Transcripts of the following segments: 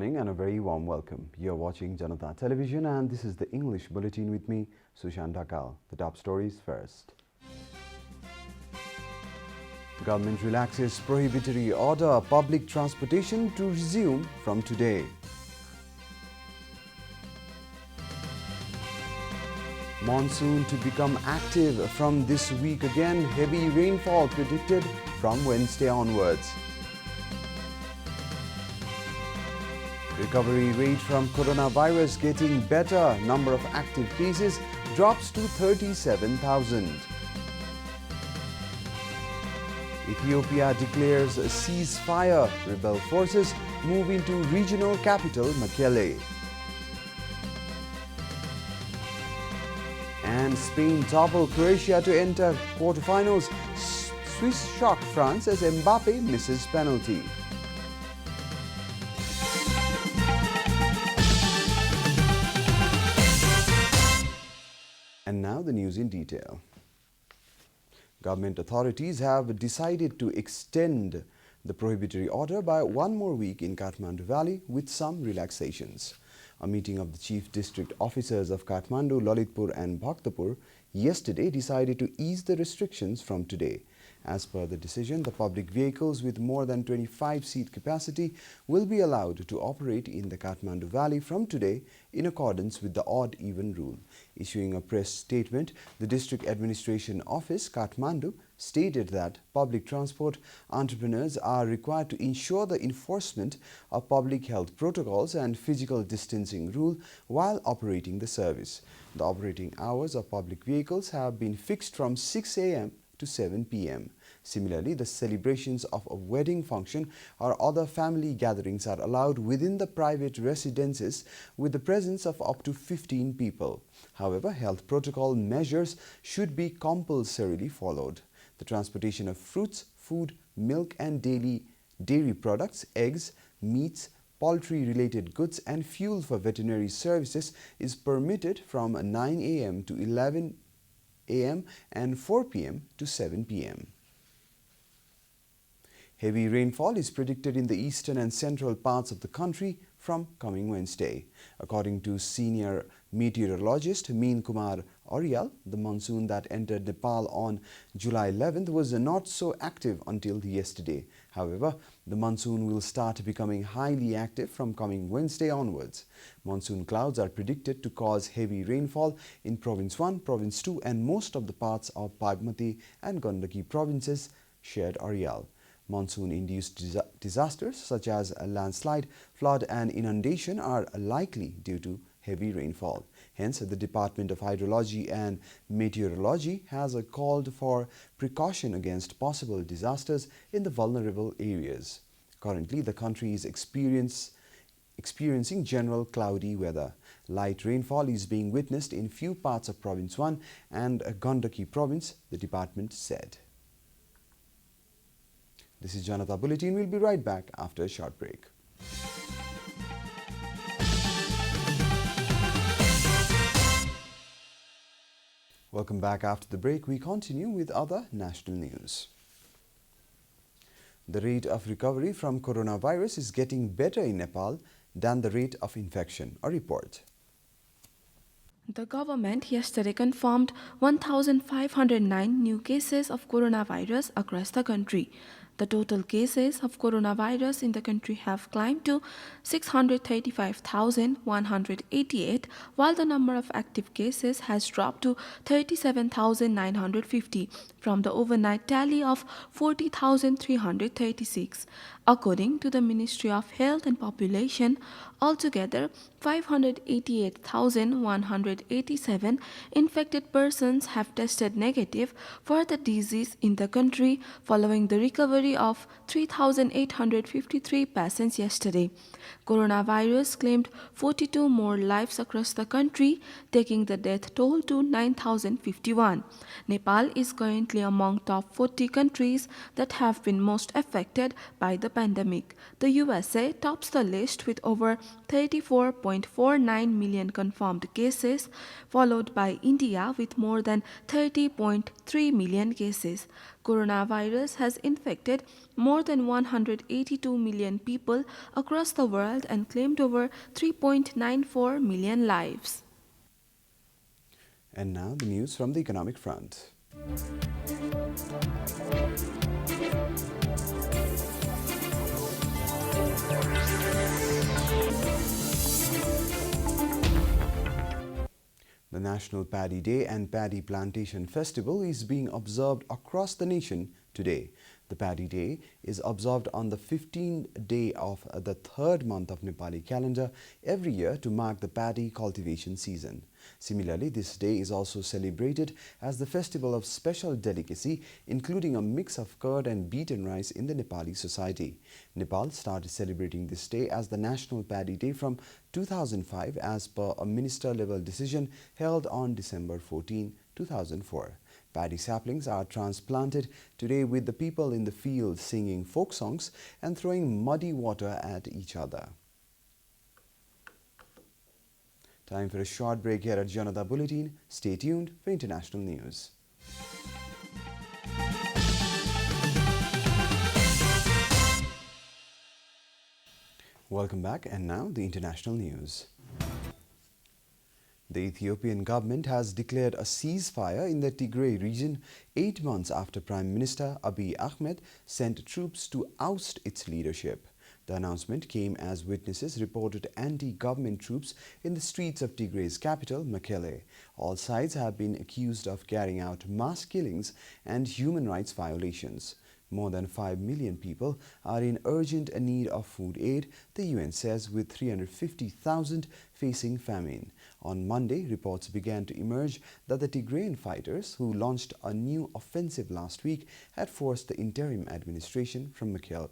morning and a very warm welcome. You're watching Janata Television and this is the English Bulletin with me, Sushant Dhakal. The top stories first. Government relaxes prohibitory order, public transportation to resume from today. Monsoon to become active from this week again, heavy rainfall predicted from Wednesday onwards. Recovery rate from coronavirus getting better. Number of active cases drops to 37,000. Ethiopia declares a ceasefire. Rebel forces move into regional capital Mekelle. And Spain topple Croatia to enter quarterfinals. Swiss shock France as Mbappe misses penalty. And now the news in detail. Government authorities have decided to extend the prohibitory order by one more week in Kathmandu Valley with some relaxations. A meeting of the chief district officers of Kathmandu, Lalitpur and Bhaktapur yesterday decided to ease the restrictions from today. As per the decision, the public vehicles with more than 25 seat capacity will be allowed to operate in the Kathmandu Valley from today in accordance with the odd-even rule. Issuing a press statement, the District Administration Office, Kathmandu, stated that public transport entrepreneurs are required to ensure the enforcement of public health protocols and physical distancing rule while operating the service. The operating hours of public vehicles have been fixed from 6 a.m. to 7 p.m. Similarly, the celebrations of a wedding function or other family gatherings are allowed within the private residences with the presence of up to 15 people. However, health protocol measures should be compulsorily followed. The transportation of fruits, food, milk and dairy products, eggs, meats, poultry-related goods and fuel for veterinary services is permitted from 9 a.m. to 11 a.m. and 4 p.m. to 7 p.m. Heavy rainfall is predicted in the eastern and central parts of the country from coming Wednesday. According to senior meteorologist Meen Kumar Aurial, the monsoon that entered Nepal on July 11th was not so active until yesterday. However, the monsoon will start becoming highly active from coming Wednesday onwards. Monsoon clouds are predicted to cause heavy rainfall in Province 1, Province 2 and most of the parts of Bagmati and Gandaki provinces, shared Aurial. Monsoon-induced disasters such as a landslide, flood and inundation are likely due to heavy rainfall. Hence, the Department of Hydrology and Meteorology has called for precaution against possible disasters in the vulnerable areas. Currently, the country is experiencing general cloudy weather. Light rainfall is being witnessed in few parts of Province 1 and Gandaki province, the department said. This is Janata Bulletin. We'll be right back after a short break. Welcome back after the break. We continue with other national news. The rate of recovery from coronavirus is getting better in Nepal than the rate of infection. A report. The government yesterday confirmed 1,509 new cases of coronavirus across the country. The total cases of coronavirus in the country have climbed to 635,188, while the number of active cases has dropped to 37,950 from the overnight tally of 40,336. According to the Ministry of Health and Population, altogether 588,187 infected persons have tested negative for the disease in the country following the recovery of 3,853 patients yesterday. Coronavirus claimed 42 more lives across the country, taking the death toll to 9,051. Nepal is currently among top 40 countries that have been most affected by the pandemic. The USA tops the list with over 34.49 million confirmed cases, followed by India with more than 30.3 million cases. Coronavirus has infected more than 182 million people across the world and claimed over 3.94 million lives. And now the news from the economic front. The National Paddy Day and Paddy Plantation Festival is being observed across the nation today. The Paddy Day is observed on the 15th day of the third month of Nepali calendar every year to mark the paddy cultivation season. Similarly, this day is also celebrated as the festival of special delicacy, including a mix of curd and beaten rice in the Nepali society. Nepal started celebrating this day as the National Paddy Day from 2005 as per a minister-level decision held on December 14, 2004. Paddy saplings are transplanted today with the people in the field singing folk songs and throwing muddy water at each other. Time for a short break here at Janata Bulletin. Stay tuned for international news. Welcome back, and now the international news. The Ethiopian government has declared a ceasefire in the Tigray region 8 months after Prime Minister Abiy Ahmed sent troops to oust its leadership. The announcement came as witnesses reported anti-government troops in the streets of Tigray's capital, Mekelle. All sides have been accused of carrying out mass killings and human rights violations. More than 5 million people are in urgent need of food aid, the UN says, with 350,000 facing famine. On Monday, reports began to emerge that the Tigrayan fighters, who launched a new offensive last week, had forced the interim administration from Mekelle.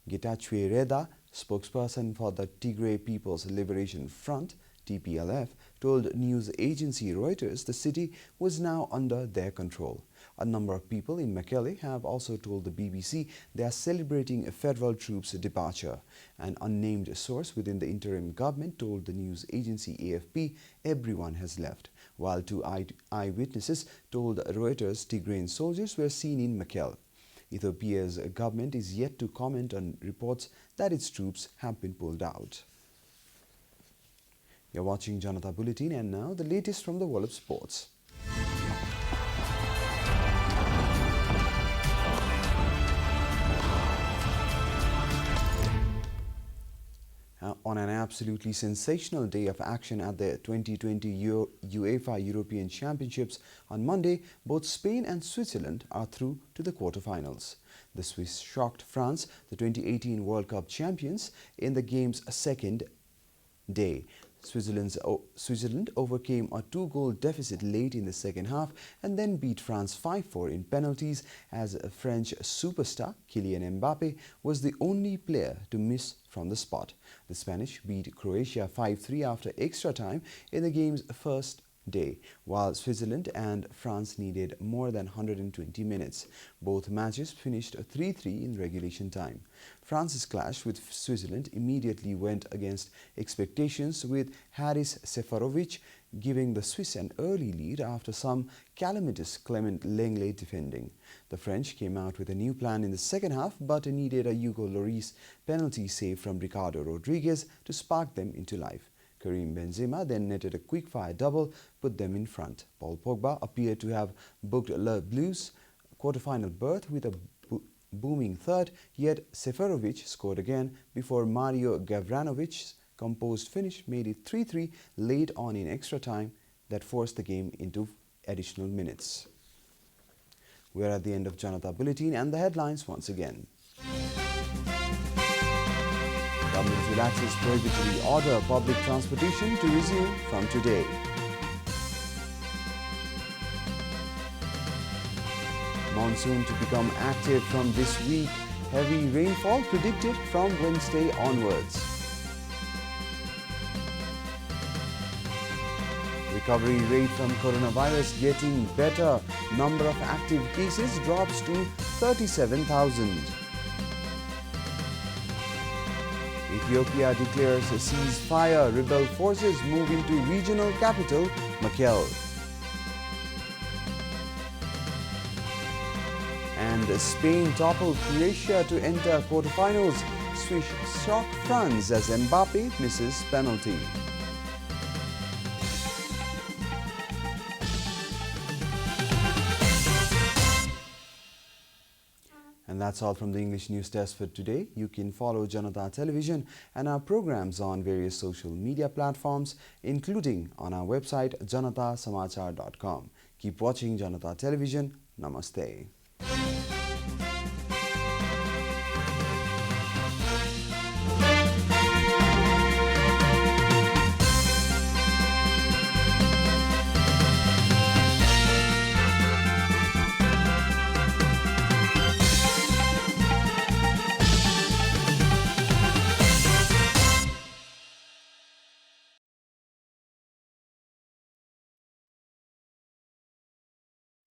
Getachew Reda, spokesperson for the Tigray People's Liberation Front, TPLF, told news agency Reuters the city was now under their control. A number of people in Mekelle have also told the BBC they are celebrating a federal troops' departure. An unnamed source within the interim government told the news agency AFP everyone has left, while two eyewitnesses told Reuters Tigrayan soldiers were seen in Mekelle. Ethiopia's government is yet to comment on reports that its troops have been pulled out. You're watching Janata Bulletin, and now the latest from the world of sports. On an absolutely sensational day of action at the 2020 UEFA European Championships on Monday, both Spain and Switzerland are through to the quarterfinals. The Swiss shocked France, the 2018 World Cup champions, in the game's second day. Switzerland overcame a 2-goal deficit late in the second half and then beat France 5-4 in penalties as French superstar Kylian Mbappe was the only player to miss from the spot. The Spanish beat Croatia 5-3 after extra time in the game's first day, while Switzerland and France needed more than 120 minutes. Both matches finished 3-3 in regulation time. France's clash with Switzerland immediately went against expectations, with Haris Seferovic giving the Swiss an early lead after some calamitous Clement Lenglet defending. The French came out with a new plan in the second half but needed a Hugo Lloris penalty save from Ricardo Rodriguez to spark them into life. Karim Benzema then netted a quick-fire double, put them in front. Paul Pogba appeared to have booked Le Blues' quarter-final berth with a booming third, yet Seferovic scored again before Mario Gavranovic's composed finish made it 3-3 late on in extra time that forced the game into additional minutes. We're at the end of Janata Bulletin, and the headlines once again. Government relaxes prohibitory order public transportation to resume from today. Monsoon to become active from this week. Heavy rainfall predicted from Wednesday onwards. Recovery rate from coronavirus getting better. Number of active cases drops to 37,000. Ethiopia declares a ceasefire. Rebel forces move into regional capital, Mekelle. And Spain toppled Croatia to enter quarterfinals. Swiss shock France as Mbappe misses penalty. And that's all from the English News Desk for today. You can follow Janata Television and our programs on various social media platforms, including on our website janatasamachar.com. Keep watching Janata Television. Namaste.